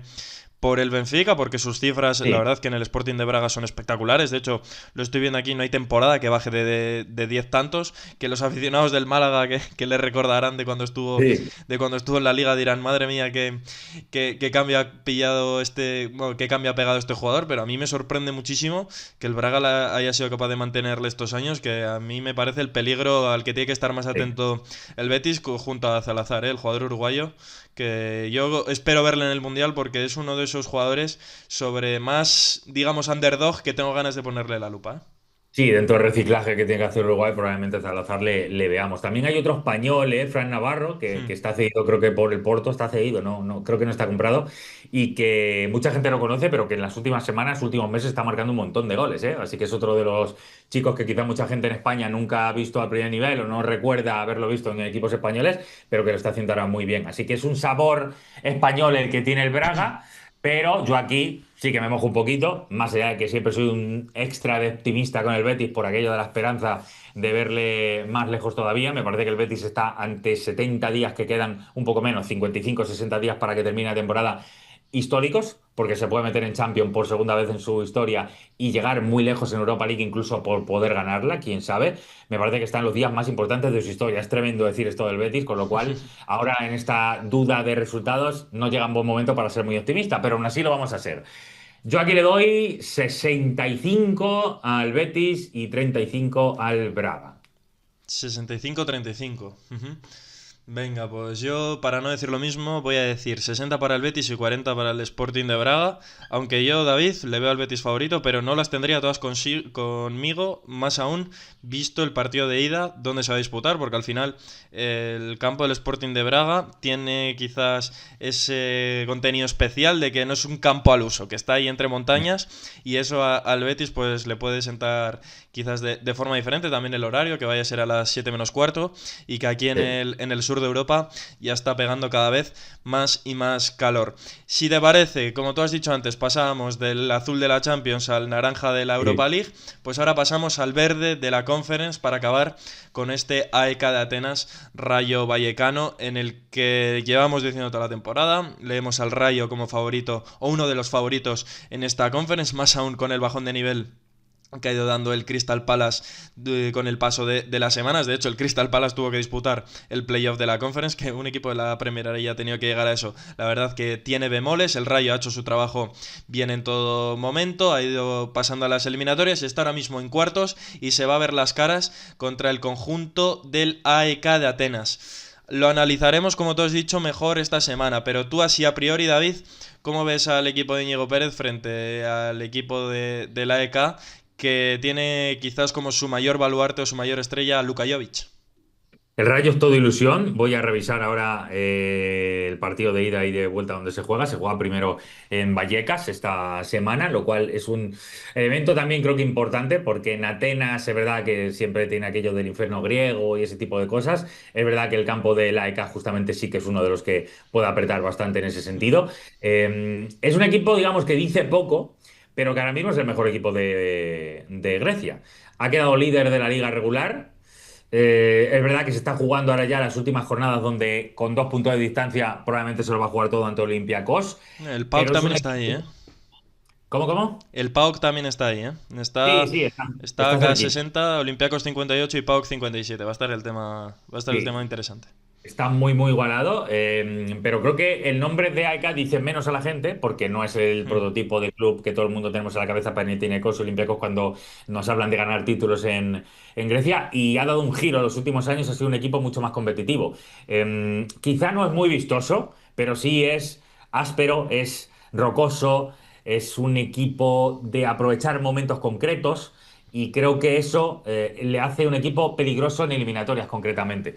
por el Benfica, porque sus cifras, la sí, verdad que en el Sporting de Braga son espectaculares. De hecho, lo estoy viendo aquí, no hay temporada que baje de 10 tantos, que los aficionados del Málaga que le recordarán sí. de cuando estuvo en la liga dirán, madre mía, que cambio ha pillado este, bueno, que cambio ha pegado este jugador, pero a mí me sorprende muchísimo que el Braga haya sido capaz de mantenerle estos años, que a mí me parece el peligro al que tiene que estar más Sí. atento el Betis junto a Salazar, el jugador uruguayo, que yo espero verle en el Mundial porque es uno de esos jugadores sobre más, digamos, underdog que tengo ganas de ponerle la lupa. Sí, dentro del reciclaje que tiene que hacer Uruguay, probablemente Salazar le veamos. También hay otro español, Fran Navarro, que Hmm. está cedido, creo que por el Porto está cedido, no, no, creo que no está comprado, y que mucha gente no conoce, pero que en las últimas semanas, últimos meses, está marcando un montón de goles, ¿eh? Así que es otro de los chicos que quizá mucha gente en España nunca ha visto al primer nivel o no recuerda haberlo visto en equipos españoles, pero que lo está haciendo ahora muy bien. Así que es un sabor español el que tiene el Braga. Pero yo aquí sí que me mojo un poquito, más allá de que siempre soy un extra de optimista con el Betis por aquello de la esperanza de verle más lejos todavía. Me parece que el Betis está ante 70 días que quedan, un poco menos, 55 60 días para que termine la temporada, históricos, porque se puede meter en Champions por segunda vez en su historia y llegar muy lejos en Europa League incluso por poder ganarla, quién sabe. Me parece que están los días más importantes de su historia. Es tremendo decir esto del Betis, con lo cual ahora en esta duda de resultados no llega un buen momento para ser muy optimista, pero aún así lo vamos a ser. Yo aquí le doy 65 al Betis y 35 al Braga. 65-35. Ujú. Venga, pues yo, para no decir lo mismo, voy a decir 60 para el Betis y 40 para el Sporting de Braga. Aunque yo, David, le veo al Betis favorito, pero no las tendría todas conmigo, más aún visto el partido de ida, donde se va a disputar, porque al final el campo del Sporting de Braga tiene quizás ese contenido especial de que no es un campo al uso, que está ahí entre montañas, y eso al Betis pues le puede sentar quizás de forma diferente. También el horario, que vaya a ser a las 7 menos cuarto, y que aquí Sí. en el sur de Europa ya está pegando cada vez más y más calor. Si te parece, como tú has dicho antes, pasábamos del azul de la Champions al naranja de la Europa Sí. League, pues ahora pasamos al verde de la Conference para acabar con este AEK de Atenas Rayo Vallecano, en el que llevamos diciendo toda la temporada. Leemos al Rayo como favorito o uno de los favoritos en esta Conference, más aún con el bajón de nivel que ha ido dando el Crystal Palace con el paso de las semanas. De hecho, el Crystal Palace tuvo que disputar el playoff de la Conference, que un equipo de la Premier ya ha tenido que llegar a eso. La verdad que tiene bemoles, el Rayo ha hecho su trabajo bien en todo momento, ha ido pasando a las eliminatorias y está ahora mismo en cuartos y se va a ver las caras contra el conjunto del AEK de Atenas. Lo analizaremos, como tú has dicho, mejor esta semana, pero tú así a priori, David, ¿cómo ves al equipo de Íñigo Pérez frente al equipo del AEK, que tiene quizás como su mayor baluarte o su mayor estrella a Luka Jovic? El Rayo es todo ilusión. Voy a revisar ahora el partido de ida y de vuelta donde se juega. Se juega primero en Vallecas esta semana, lo cual es un evento también creo que importante porque en Atenas es verdad que siempre tiene aquello del infierno griego y ese tipo de cosas. Es verdad que el campo de la ECA justamente sí que es uno de los que puede apretar bastante en ese sentido. Es un equipo, digamos, que dice poco, pero que ahora mismo es el mejor equipo de Grecia. Ha quedado líder de la liga regular. Es verdad que se está jugando ahora ya las últimas jornadas donde con 2 puntos de distancia probablemente se lo va a jugar todo ante Olympiacos, El PAOK pero es también un está ahí, ¿eh? equipo... ¿Cómo, cómo? El PAOK también está ahí, ¿eh? Sí, Está, sí, está está acá cerquita. 60, Olympiacos 58 y PAOK 57. Va a estar el tema, va a estar el tema Sí, interesante. está muy, muy igualado, pero creo que el nombre de AEK dice menos a la gente porque no es el Hmm. prototipo de club que todo el mundo tenemos en la cabeza, Panathinaikos, Olympiacos, cuando nos hablan de ganar títulos en Grecia, y ha dado un giro en los últimos años, ha sido un equipo mucho más competitivo. Quizá no es muy vistoso, pero sí es áspero, es rocoso, es un equipo de aprovechar momentos concretos. Y creo que eso le hace un equipo peligroso en eliminatorias concretamente.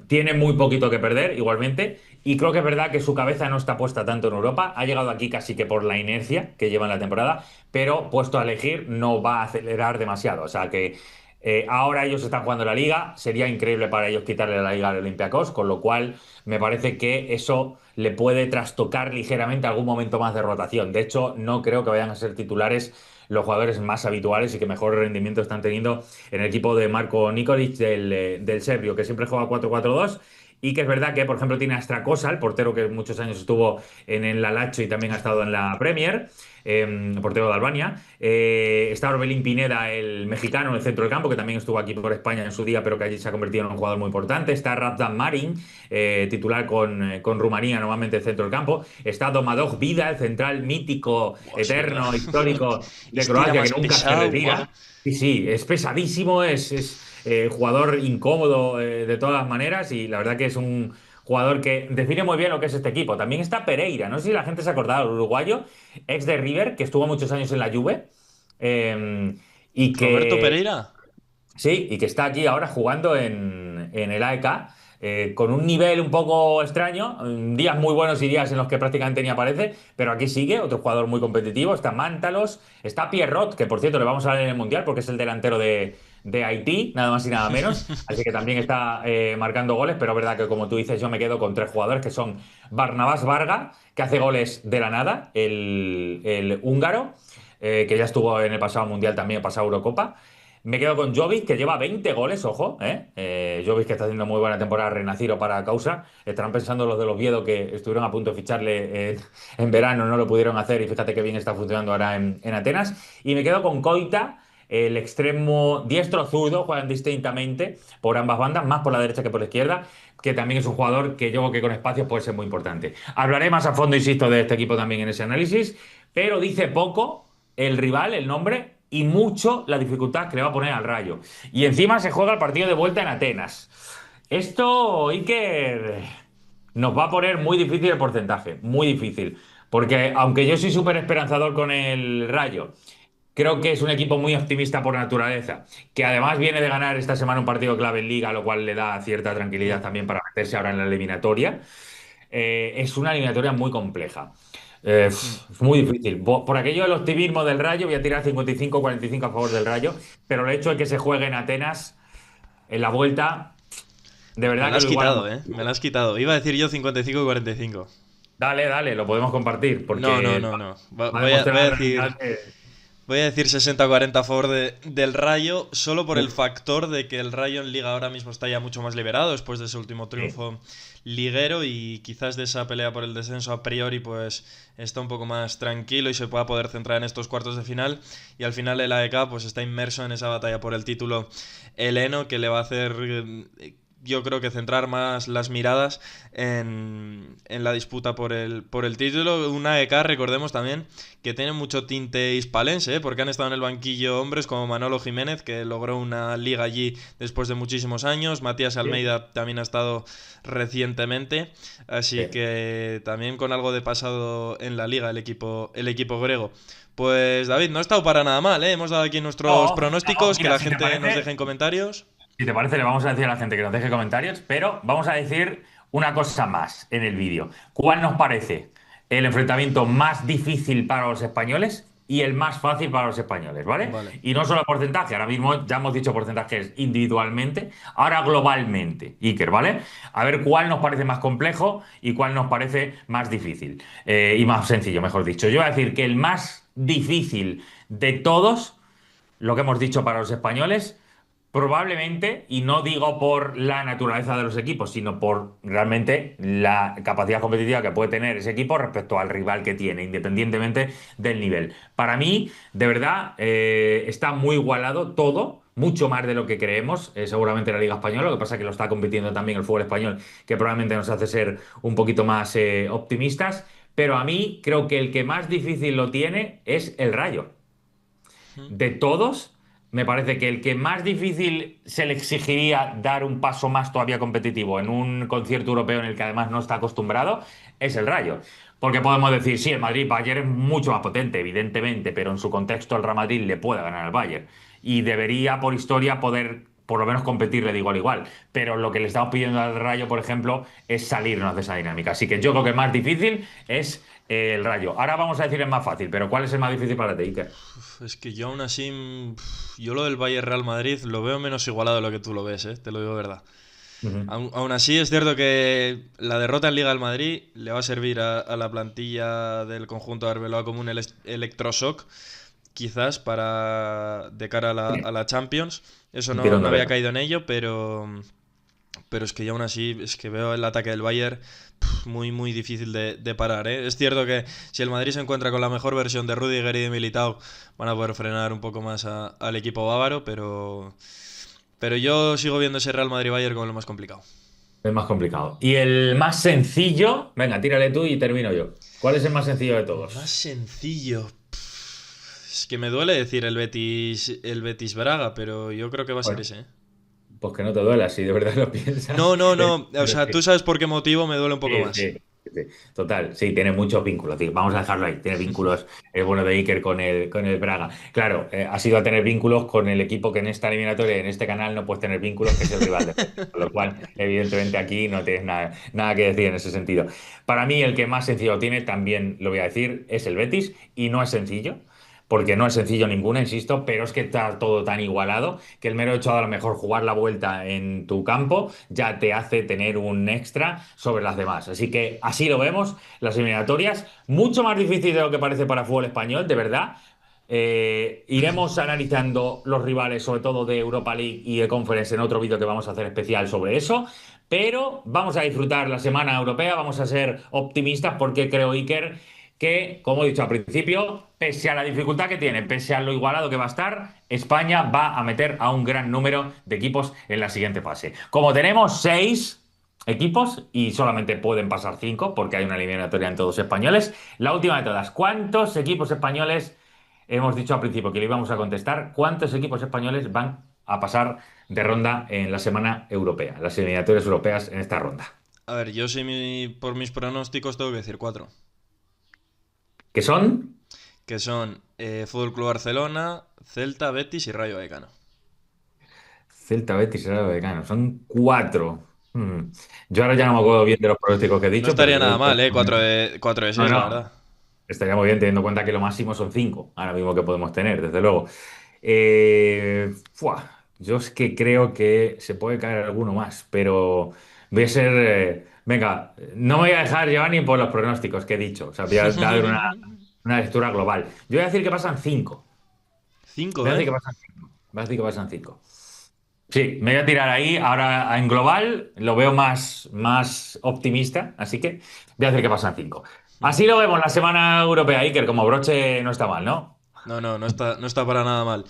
Tiene muy poquito que perder, igualmente, y creo que es verdad que su cabeza no está puesta tanto en Europa. Ha llegado aquí casi que por la inercia que lleva en la temporada, pero puesto a elegir no va a acelerar demasiado. O sea que ahora ellos están jugando la liga, sería increíble para ellos quitarle la liga al Olympiacos, con lo cual me parece que eso le puede trastocar ligeramente algún momento más de rotación. De hecho, no creo que vayan a ser titulares los jugadores más habituales y que mejor rendimiento están teniendo en el equipo de Marco Nikolic del Serbio, que siempre juega 4-4-2. Y que es verdad que, por ejemplo, tiene a Strakosa, el portero que muchos años estuvo en el Alacho y también ha estado en la Premier, portero de Albania. Está Orbelín Pineda, el mexicano, en el centro del campo, que también estuvo aquí por España en su día, pero que allí se ha convertido en un jugador muy importante. Está Razdan Marin, titular con Rumanía, normalmente en el centro del campo. Está Domadov Vida, el central mítico, Buah, es verdad. eterno, histórico de Estira Croacia, que más nunca se pesado, buah. retira. Sí, sí, es pesadísimo, es jugador incómodo de todas las maneras y la verdad que es un jugador que define muy bien lo que es este equipo. También está Pereira, no sé si la gente se ha acordado, el uruguayo, ex de River, que estuvo muchos años en la Juve, eh, y Roberto que Pereira. sí, y que está aquí ahora jugando en el AEK, con un nivel un poco extraño, días muy buenos y días en los que prácticamente ni aparece, pero aquí sigue, otro jugador muy competitivo, está Mántalos, está Pierrot, que por cierto le vamos a ver en el Mundial porque es el delantero de Haití, nada más y nada menos, así que también está marcando goles, pero es verdad que como tú dices, yo me quedo con 3 jugadores que son Barnabás Varga, que hace goles de la nada, el húngaro, que ya estuvo en el pasado Mundial también, pasado Eurocopa. Me quedo con Jovic, que lleva 20 goles, ojo, ¿eh? Jovic, que está haciendo muy buena temporada, Renaciro para causa. Estarán pensando los del Oviedo que estuvieron a punto de ficharle en verano, no lo pudieron hacer y fíjate que bien está funcionando ahora en Atenas. Y me quedo con Koita, el extremo diestro-zurdo, juegan distintamente por ambas bandas, más por la derecha que por la izquierda, que también es un jugador que yo creo que con espacios puede ser muy importante. Hablaré más a fondo, insisto, de este equipo también en ese análisis, pero dice poco el rival, el nombre, y mucho la dificultad que le va a poner al Rayo. Y encima se juega el partido de vuelta en Atenas. Esto, Iker, nos va a poner muy difícil el porcentaje, muy difícil. Porque aunque yo soy súper esperanzador con el Rayo, creo que es un equipo muy optimista por naturaleza, que además viene de ganar esta semana un partido clave en Liga, lo cual le da cierta tranquilidad Hmm. también para meterse ahora en la eliminatoria. Es una eliminatoria muy compleja. Hmm. Es muy difícil. Por aquello del optimismo del Rayo, voy a tirar 55-45 a favor del Rayo, pero el hecho de que se juegue en Atenas, en la vuelta, de Me verdad la que has lo iguala quitado, ¿eh? Me muchísimo. la has quitado. Iba a decir yo 55-45. Dale, dale, lo podemos compartir, No, no, porque no, no. va a Voy a demostrar la decir. realidad que... Voy a decir 60-40 a favor del Rayo, solo por el factor de que el Rayo en Liga ahora mismo está ya mucho más liberado después de ese último Sí. triunfo liguero y quizás de esa pelea por el descenso a priori pues está un poco más tranquilo y se pueda poder centrar en estos cuartos de final y al final el AEK pues está inmerso en esa batalla por el título heleno que le va a hacer yo creo que centrar más las miradas en la disputa por el título. Una AEK, recordemos también, que tiene mucho tinte hispalense, ¿eh? Porque han estado en el banquillo hombres como Manolo Jiménez, que logró una liga allí después de muchísimos años. Matías Sí. Almeida también ha estado recientemente. Así Sí. que también con algo de pasado en la liga el equipo griego. Pues David, no ha estado para nada mal, ¿eh? Hemos dado aquí nuestros No, no, pronósticos, que mira, la si te gente nos deje parece, en comentarios. si te parece, le vamos a decir a la gente que nos deje comentarios, pero vamos a decir una cosa más en el vídeo. ¿Cuál nos parece el enfrentamiento más difícil para los españoles y el más fácil para los españoles, ¿vale? Vale. Y no solo porcentaje, ahora mismo ya hemos dicho porcentajes individualmente, ahora globalmente, Iker, ¿vale? A ver cuál nos parece más complejo y cuál nos parece más difícil y más sencillo, mejor dicho. Yo voy a decir que el más difícil de todos, lo que hemos dicho para los españoles, probablemente, y no digo por la naturaleza de los equipos, sino por realmente la capacidad competitiva que puede tener ese equipo respecto al rival que tiene, independientemente del nivel. Para mí, de verdad, está muy igualado todo. Mucho más de lo que creemos, seguramente la Liga Española, lo que pasa es que lo está compitiendo también el fútbol español, que probablemente nos hace ser un poquito más optimistas, pero a mí creo que el que más difícil lo tiene es el Rayo. Ujú. De todos, me parece que el que más difícil se le exigiría dar un paso más todavía competitivo en un concierto europeo en el que además no está acostumbrado es el Rayo. Porque podemos decir, sí, el Madrid-Bayern es mucho más potente, evidentemente, pero en su contexto el Real Madrid le puede ganar al Bayern. Y debería, por historia, poder por lo menos competirle de igual a igual. Pero lo que le estamos pidiendo al Rayo, por ejemplo, es salirnos de esa dinámica. Así que yo creo que el más difícil es el Rayo. Ahora vamos a decir el más fácil, pero ¿cuál es el más difícil para ti, Iker? Es que yo aún así, yo lo del Bayern Real Madrid lo veo menos igualado de lo que tú lo ves, ¿eh? Te lo digo de verdad. Ujú. Aún así es cierto que la derrota en Liga al Madrid le va a servir a la plantilla del conjunto de Arbeloa como un electroshock, quizás para de cara a la Champions. Eso Un no, tirón no de había orejas. caído en ello, pero es que yo aún así es que veo el ataque del Bayern muy muy difícil de parar, ¿eh? Es cierto que si el Madrid se encuentra con la mejor versión de Rudiger y de Militao van a poder frenar un poco más al equipo bávaro, pero yo sigo viendo ese Real Madrid-Bayern como lo más complicado. Es más complicado. Y el más sencillo, venga, tírale tú y termino yo. ¿Cuál es el más sencillo de El más todos? sencillo. Es que me duele decir el Betis Braga, pero yo creo que va a ser Bueno, ese, ¿eh? pues que no te duela, si de verdad lo piensas. No, no, Es- no. O sea, tú sabes por qué motivo me duele un poco Sí, más. sí, sí. Total, sí, tiene muchos vínculos, tío. Vamos a dejarlo ahí. Tiene vínculos el bueno de Iker con el Braga. Claro, ha sido a tener vínculos con el equipo que en esta eliminatoria, en este canal, no puedes tener vínculos, que es el rival de. Con lo cual, evidentemente, aquí no tienes nada, nada que decir en ese sentido. Para mí, el que más sencillo tiene, también lo voy a decir, es el Betis, y no es sencillo. Porque no es sencillo ninguna, insisto, pero es que está todo tan igualado que el mero hecho de a lo mejor jugar la vuelta en tu campo ya te hace tener un extra sobre las demás. Así que así lo vemos, las eliminatorias, mucho más difícil de lo que parece para fútbol español, de verdad. Iremos analizando los rivales, sobre todo de Europa League y de Conference, en otro vídeo que vamos a hacer especial sobre eso. Pero vamos a disfrutar la semana europea, vamos a ser optimistas porque creo, Iker, que, como he dicho al principio, pese a la dificultad que tiene, pese a lo igualado que va a estar, España va a meter a un gran número de equipos en la siguiente fase. Como tenemos 6 equipos y solamente pueden pasar 5 porque hay una eliminatoria en todos españoles, la última de todas, ¿cuántos equipos españoles, hemos dicho al principio que le íbamos a contestar, cuántos equipos españoles van a pasar de ronda en la semana europea, las eliminatorias europeas en esta ronda? A ver, yo sí por mis pronósticos tengo que decir cuatro. ¿Qué son? Que son Fútbol Club Barcelona, Celta, Betis y Rayo Vallecano. Celta, Betis y Rayo Vallecano. Son 4. Yo ahora ya no me acuerdo bien de los pronósticos que he No dicho, pero estaría creo nada que... mal, ¿eh? Cuatro de No, 6, la no. verdad. Estaría muy bien teniendo en cuenta que lo máximo son 5, ahora mismo que podemos tener, desde luego. Yo es que creo que se puede caer alguno más, pero voy a ser... venga, no me voy a dejar llevar ni por los pronósticos que he dicho. O sea, voy a dar una lectura global. Yo voy a decir que pasan 5. 5, Voy a ¿eh? decir que pasan 5. Voy a decir que pasan 5. Sí, me voy a tirar ahí. Ahora en global lo veo más optimista, así que voy a decir que pasan 5. Ujú. Así lo vemos la semana europea, Iker, como broche no está mal, ¿no? No, no, no está para nada mal.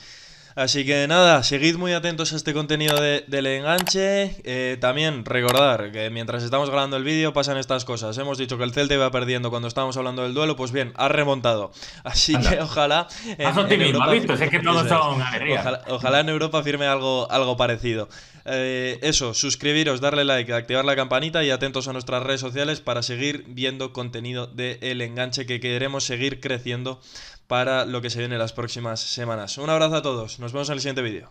Así que nada, seguid muy atentos a este contenido del enganche. También recordar que mientras estamos grabando el vídeo pasan estas cosas. Hemos dicho que el Celta iba perdiendo cuando estábamos hablando del duelo, pues bien, ha remontado. Así que Anda. ojalá Más en optimismo, ¿has Europa... visto? Si es que todos Eso es. son alegría. Ojalá en Europa firme algo parecido. Eso, suscribiros, darle like, activar la campanita y atentos a nuestras redes sociales para seguir viendo contenido de El Enganche que queremos seguir creciendo para lo que se viene en las próximas semanas. Un abrazo a todos, nos vemos en el siguiente vídeo.